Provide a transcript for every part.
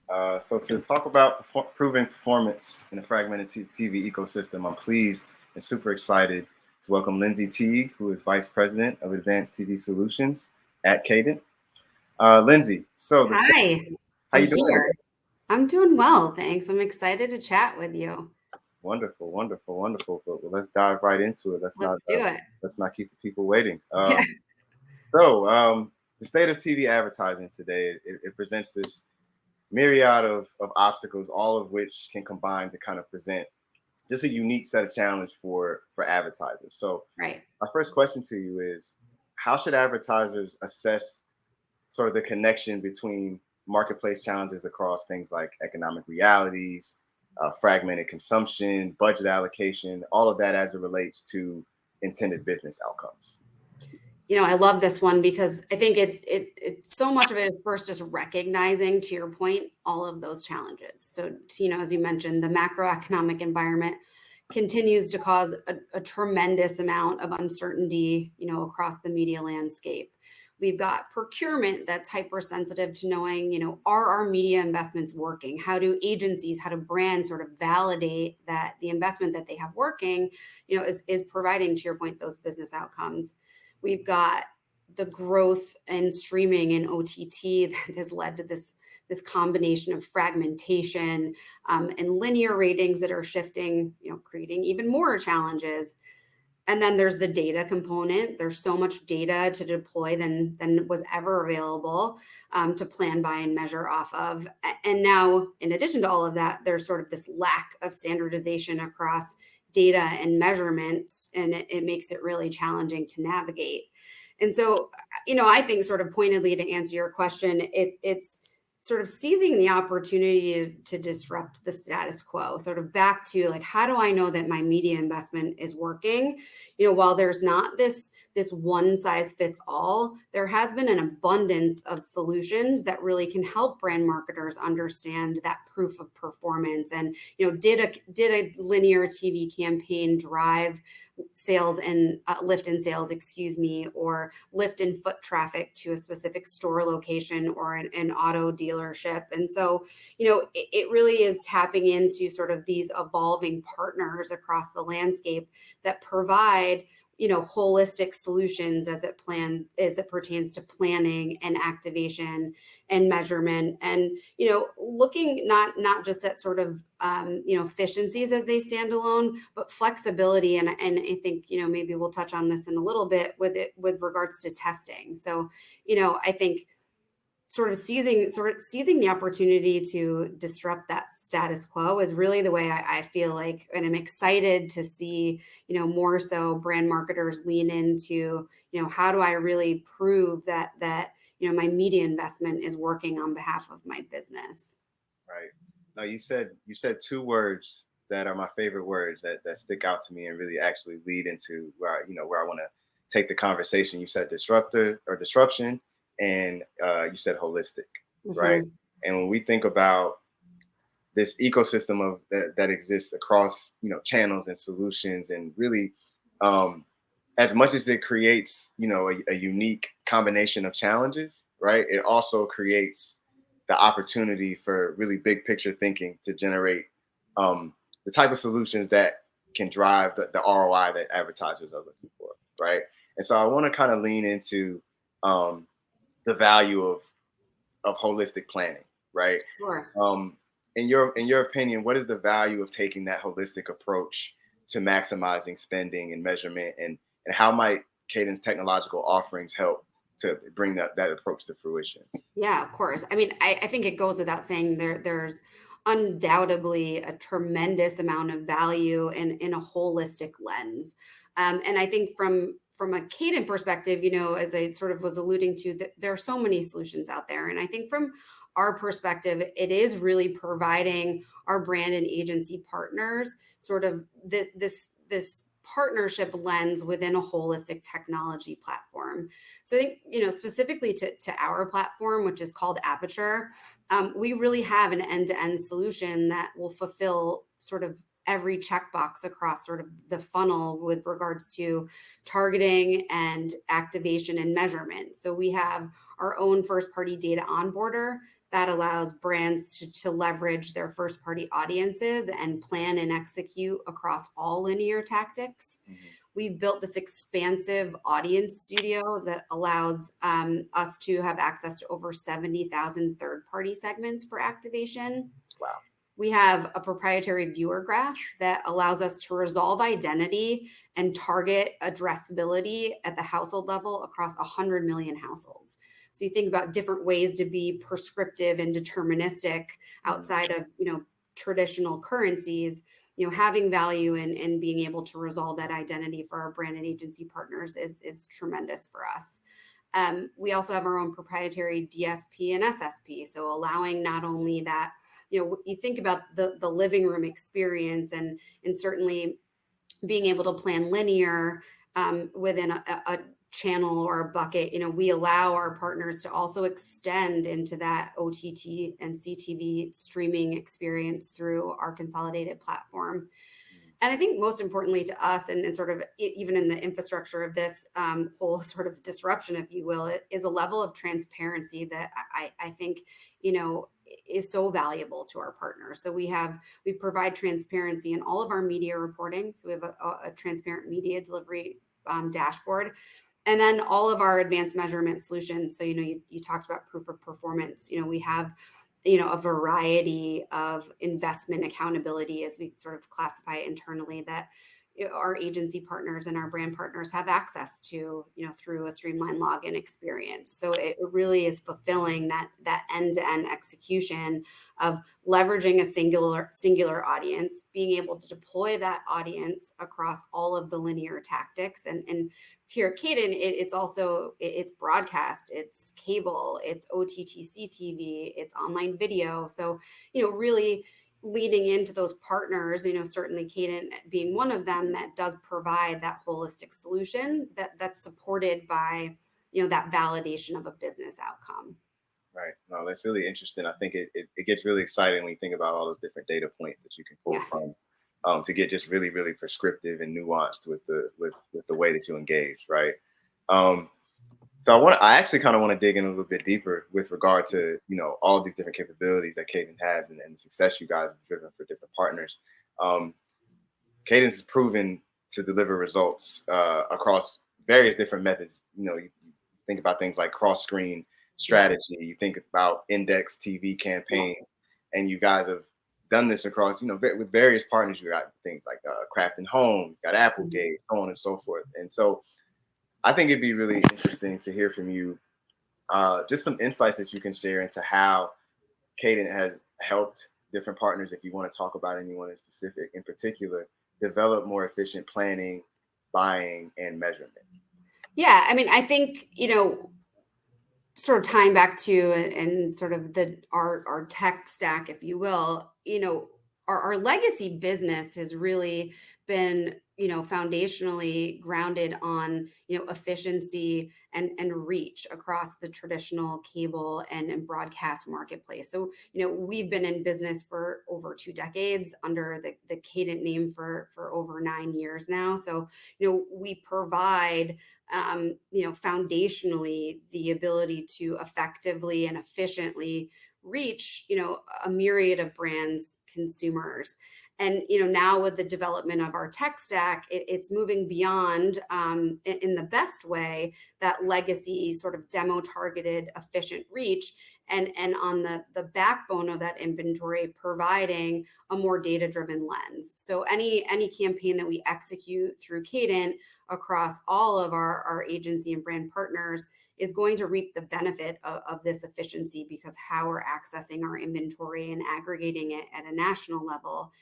So to talk about proving performance in a fragmented TV ecosystem, I'm pleased and super excited to welcome Lindsay Teague, who is Vice President of Advanced TV Solutions at Cadent. Lindsay, so the state, Hi, how I'm you doing here. today? I'm doing well, thanks. I'm excited to chat with you. Wonderful, wonderful, wonderful. But let's dive right into it. Let's do it. Let's not keep the people waiting. Yeah. The state of TV advertising today it presents this myriad of obstacles, all of which can combine to kind of present just a unique set of challenge for advertisers. So Right. my first question to you is, how should advertisers assess sort of the connection between marketplace challenges across things like economic realities, fragmented consumption, budget allocation, all of that as it relates to intended business outcomes? I love this one because I think it so much of it is first just recognizing, to your point, all of those challenges. So, as you mentioned, the macroeconomic environment continues to cause a tremendous amount of uncertainty, across the media landscape. We've got procurement that's hypersensitive to knowing, are our media investments working? How do agencies, how do brands sort of validate that the investment that they have working, is providing, to your point, those business outcomes? We've got the growth in streaming and OTT that has led to this combination of fragmentation and linear ratings that are shifting, creating even more challenges. And then there's the data component. There's so much data to deploy than was ever available to plan, buy, and measure off of. And now, in addition to all of that, there's sort of this lack of standardization across data and measurement, and it makes it really challenging to navigate. And so, I think sort of pointedly, to answer your question, it's sort of seizing the opportunity to disrupt the status quo, sort of back to like, how do I know that my media investment is working? While there's not this one size fits all, there has been an abundance of solutions that really can help brand marketers understand that proof of performance. And did a linear TV campaign drive sales and lift in sales, or lift in foot traffic to a specific store location or an auto dealership? And so, it really is tapping into sort of these evolving partners across the landscape that provide holistic solutions as it pertains to planning and activation and measurement, and looking not just at sort of efficiencies as they stand alone, but flexibility. And I think maybe we'll touch on this in a little bit with regards to testing. So I think sort of seizing the opportunity to disrupt that status quo is really the way I feel like, and I'm excited to see, more so brand marketers lean into, how do I really prove that my media investment is working on behalf of my business? Right. Now you said two words that are my favorite words that stick out to me and really actually lead into where I want to take the conversation. You said disruptor or disruption, and you said holistic, right? Hmm. And when we think about this ecosystem of that exists across channels and solutions, and really, um, as much as it creates a unique combination of challenges, right, it also creates the opportunity for really big picture thinking to generate the type of solutions that can drive the ROI that advertisers are looking for, right? And so I want to kind of lean into um, the value of holistic planning, right? Sure. Um, in your opinion, what is the value of taking that holistic approach to maximizing spending and measurement, and how might Cadence technological offerings help to bring that approach to fruition? Yeah, of course. I mean, I think it goes without saying there's undoubtedly a tremendous amount of value in a holistic lens. And I think from a Cadent perspective, as I sort of was alluding to, that there are so many solutions out there. And I think from our perspective, it is really providing our brand and agency partners sort of this partnership lens within a holistic technology platform. So I think, specifically to our platform, which is called Aperture, we really have an end-to-end solution that will fulfill sort of every checkbox across sort of the funnel with regards to targeting and activation and measurement. So we have our own first party data onboarder that allows brands to leverage their first party audiences and plan and execute across all linear tactics. Mm-hmm. We've built this expansive audience studio that allows us to have access to over 70,000 third-party segments for activation. Wow. We have a proprietary viewer graph that allows us to resolve identity and target addressability at the household level across 100 million households. So you think about different ways to be prescriptive and deterministic outside of, traditional currencies. Having value in being able to resolve that identity for our brand and agency partners is tremendous for us. We also have our own proprietary DSP and SSP. So allowing not only that, you think about the living room experience and certainly being able to plan linear within a channel or a bucket, we allow our partners to also extend into that OTT and CTV streaming experience through our consolidated platform. And I think most importantly to us, and sort of even in the infrastructure of this whole sort of disruption, if you will, it is a level of transparency that I think, is so valuable to our partners. So we provide transparency in all of our media reporting. So we have a transparent media delivery dashboard. And then all of our advanced measurement solutions. So, you talked about proof of performance. We have, a variety of investment accountability, as we sort of classify it internally, that our agency partners and our brand partners have access to, through a streamlined login experience. So it really is fulfilling that end-to-end execution of leveraging a singular audience, being able to deploy that audience across all of the linear tactics. And here at Cadent, it's broadcast, it's cable, it's OTT CTV, it's online video. So, really leading into those partners, certainly Cadent being one of them that does provide that holistic solution that's supported by, that validation of a business outcome. Right. No, that's really interesting. I think it gets really exciting when you think about all those different data points that you can pull from to get just really, really prescriptive and nuanced with the way that you engage. Right. So I actually kind of want to dig in a little bit deeper with regard to, all of these different capabilities that Cadent has and the success you guys have driven for different partners. Cadent is proven to deliver results across various different methods. You think about things like cross-screen strategy, you think about index TV campaigns, and you guys have done this across, with various partners. You got things like Kraft and Home, you got Applegate, so on and so forth. And so I think it'd be really interesting to hear from you just some insights that you can share into how Cadent has helped different partners, if you want to talk about anyone in particular, develop more efficient planning, buying, and measurement. Yeah, I mean, I think, sort of tying back to and sort of our tech stack, if you will, our legacy business has really been, foundationally grounded on, efficiency and reach across the traditional cable and broadcast marketplace. So, we've been in business for over 2 decades under the Cadent name for over 9 years now. So, we provide, foundationally the ability to effectively and efficiently reach, a myriad of brands, consumers. And, now with the development of our tech stack, it's moving beyond, in the best way, that legacy sort of demo targeted efficient reach. And on the backbone of that inventory, providing a more data-driven lens. So any campaign that we execute through Cadent across all of our agency and brand partners is going to reap the benefit of this efficiency, because how we're accessing our inventory and aggregating it at a national level,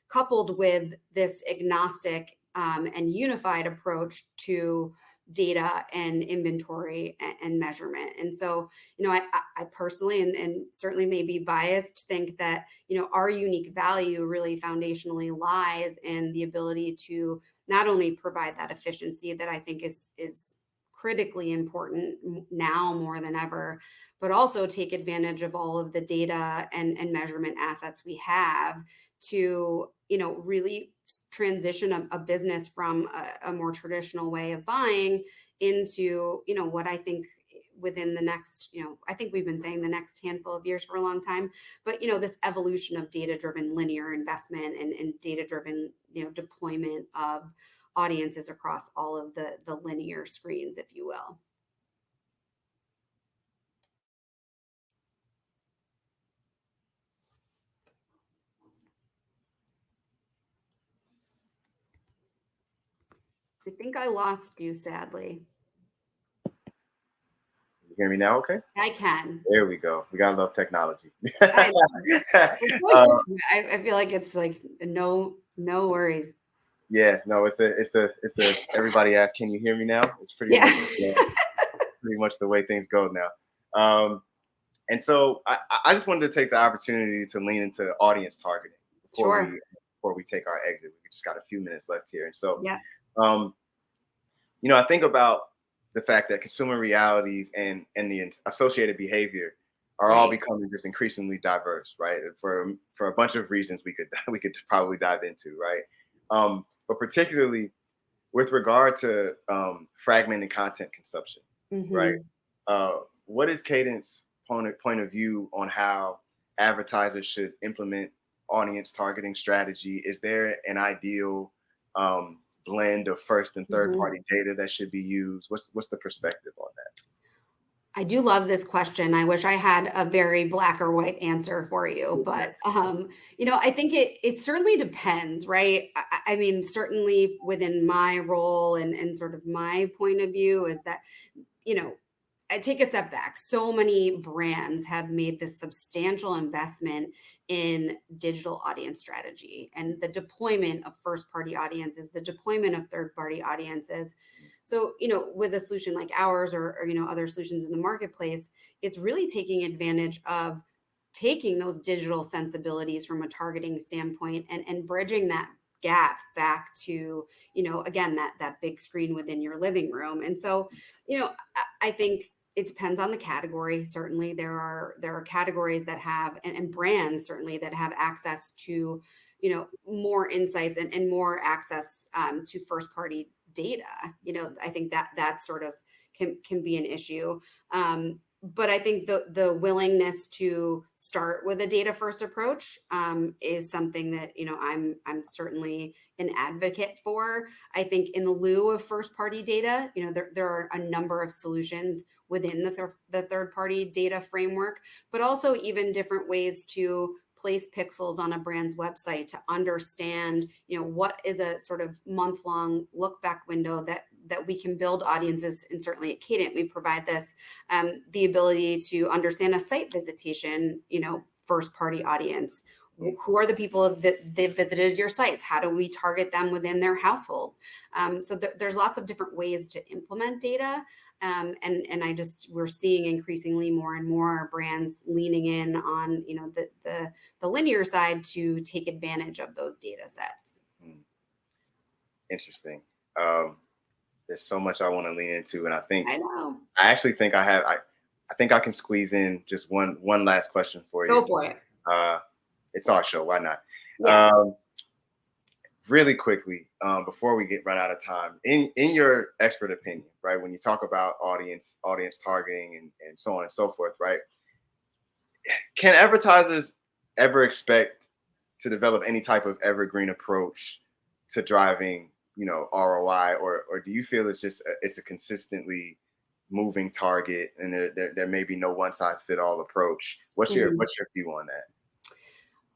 coupled with this agnostic and unified approach to data and inventory and measurement. And so, I personally, and certainly may be biased, think that, our unique value really foundationally lies in the ability to not only provide that efficiency that I think is critically important now more than ever, but also take advantage of all of the data and measurement assets we have to, really transition a business from a more traditional way of buying into, what I think within the next, I think we've been saying the next handful of years for a long time, but this evolution of data-driven linear investment and data-driven, deployment of audiences across all of the linear screens, if you will. I think I lost you, sadly. You hear me now? Okay. I can. There we go. We got enough technology. I feel like it's like no worries. Yeah, no, it's a everybody asks, can you hear me now? It's pretty much the way things go now. And so I just wanted to take the opportunity to lean into audience targeting before we take our exit. We just got a few minutes left here. And so I think about the fact that consumer realities and the associated behavior are all becoming just increasingly diverse, right? For a bunch of reasons we could probably dive into, right? But particularly with regard to fragmented content consumption, right? What is Cadent's point of view on how advertisers should implement audience targeting strategy? Is there an ideal blend of first and third party data that should be used? What's the perspective on that? I do love this question. I wish I had a very black or white answer for you, but I think it certainly depends, right? I mean, certainly within my role and sort of my point of view is that, I take a step back. So many brands have made this substantial investment in digital audience strategy and the deployment of first-party audiences, the deployment of third-party audiences. So, with a solution like ours or other solutions in the marketplace, it's really taking advantage of taking those digital sensibilities from a targeting standpoint and bridging that gap back to, again, that big screen within your living room. And so, I think it depends on the category. Certainly there are categories that have, and brands certainly that have access to, more insights and more access to first party data. I think that sort of can be an issue. But I think the willingness to start with a data first approach is something that I'm certainly an advocate for. I think in lieu of first party data, there are a number of solutions within the third party data framework, but also even different ways to place pixels on a brand's website to understand, what is a sort of month-long look back window that we can build audiences. And certainly at Cadent, we provide this, the ability to understand a site visitation, first party audience. Who are the people that they've visited your sites? How do we target them within their household? So there's lots of different ways to implement data. And we're seeing increasingly more and more brands leaning in on, the linear side to take advantage of those data sets. Interesting. There's so much I want to lean into, and I actually think I think I can squeeze in just one last question for you. Go for it. It's our show. Why not? Yeah. Really quickly, before we run out of time, in your expert opinion, right? When you talk about audience targeting and so on and so forth, right? Can advertisers ever expect to develop any type of evergreen approach to driving, ROI, or do you feel it's a consistently moving target and there may be no one size fit all approach? What's your view on that?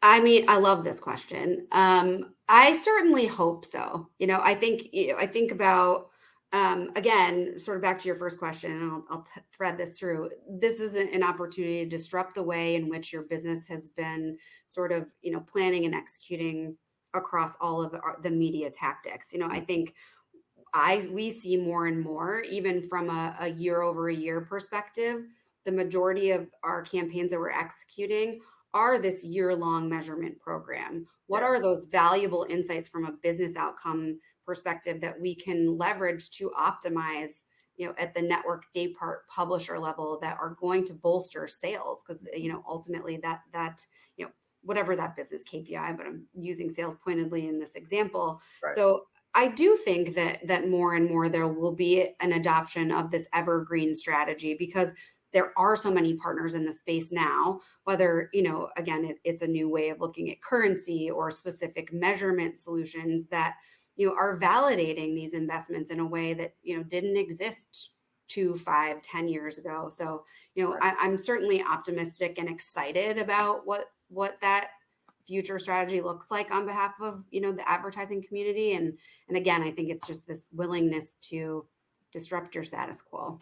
I mean, I love this question. I certainly hope so. I think about, again, sort of back to your first question, and I'll thread this through. This is an opportunity to disrupt the way in which your business has been sort of, planning and executing across all of the media tactics. I think we see more and more, even from a year over a year perspective, the majority of our campaigns that we're executing are this year-long measurement program. What are those valuable insights from a business outcome perspective that we can leverage to optimize, at the network day part publisher level that are going to bolster sales? Because, ultimately that whatever that business KPI, but I'm using sales pointedly in this example. Right. So I do think that more and more there will be an adoption of this evergreen strategy, because there are so many partners in the space now, whether, again, it's a new way of looking at currency or specific measurement solutions that, are validating these investments in a way that, didn't exist 2, 5, 10 years ago. So, I'm certainly optimistic and excited about what that future strategy looks like on behalf of, the advertising community. And again, I think it's just this willingness to disrupt your status quo.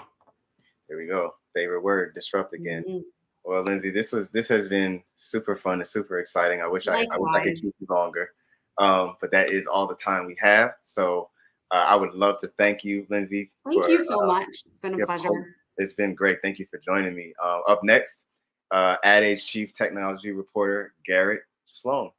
There we go. Favorite word, disrupt again. Mhm. Well, Lindsay, this has been super fun and super exciting. I wish I could Likewise. keep you longer, but that is all the time we have. So I would love to thank you, Lindsay, Thank for you so much. It's been a pleasure. it's been great. Thank you for joining me. Up next, Ad Age Chief Technology Reporter Garrett Sloan.